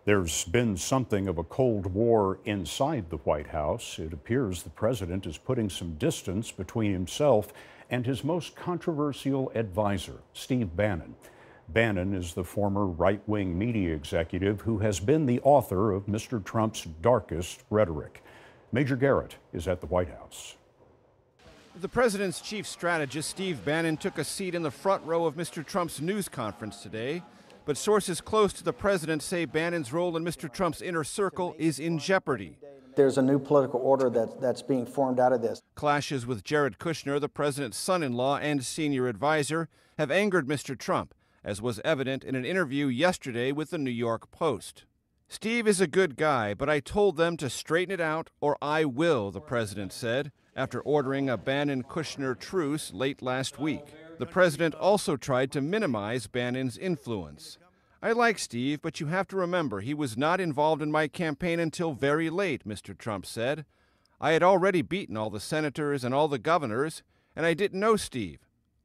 There's been something of a Cold War inside the White House. It appears the president is putting some distance between himself and his most controversial advisor, Steve Bannon. Bannon is the former right-wing media executive who has been the author of Mr. Trump's darkest rhetoric. Major Garrett is at the White House. The president's chief strategist, Steve Bannon, took a seat in the front row of Mr. Trump's news conference today. But sources close to the president say Bannon's role in Mr. Trump's inner circle is in jeopardy. There's a new political order that's being formed out of this. Clashes with Jared Kushner, the president's son-in-law and senior advisor, have angered Mr. Trump, as was evident in an interview yesterday with the New York Post. Steve is a good guy, but I told them to straighten it out or I will, the president said, after ordering a Bannon-Kushner truce late last week. The president also tried to minimize Bannon's influence. I like Steve, but you have to remember he was not involved in my campaign until very late, Mr. Trump said. I had already beaten all the senators and all the governors, and I didn't know Steve.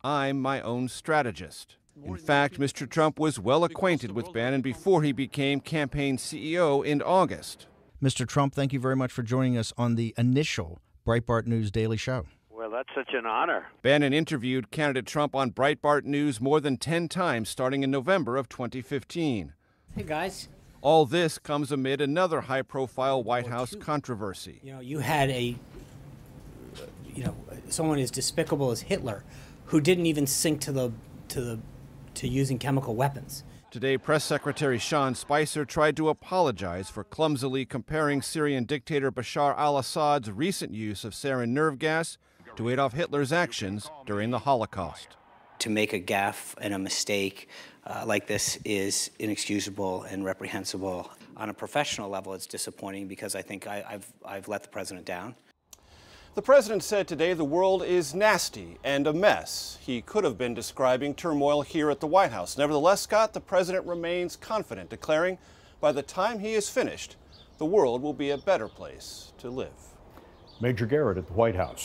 I'm my own strategist. In fact, Mr. Trump was well acquainted with Bannon before he became campaign CEO in August. Mr. Trump, thank you very much for joining us on the initial Breitbart News Daily Show. Well, that's such an honor. Bannon interviewed candidate Trump on Breitbart News more than 10 times starting in November of 2015. Hey, guys. All this comes amid another high-profile White House controversy. You had someone as despicable as Hitler who didn't even sink to using chemical weapons. Today, Press Secretary Sean Spicer tried to apologize for clumsily comparing Syrian dictator Bashar al-Assad's recent use of sarin nerve gas to Adolf Hitler's actions during the Holocaust. To make a gaffe and a mistake like this is inexcusable and reprehensible. On a professional level, it's disappointing because I think I've let the president down. The president said today the world is nasty and a mess. He could have been describing turmoil here at the White House. Nevertheless, Scott, the president remains confident, declaring by the time he is finished, the world will be a better place to live. Major Garrett at the White House.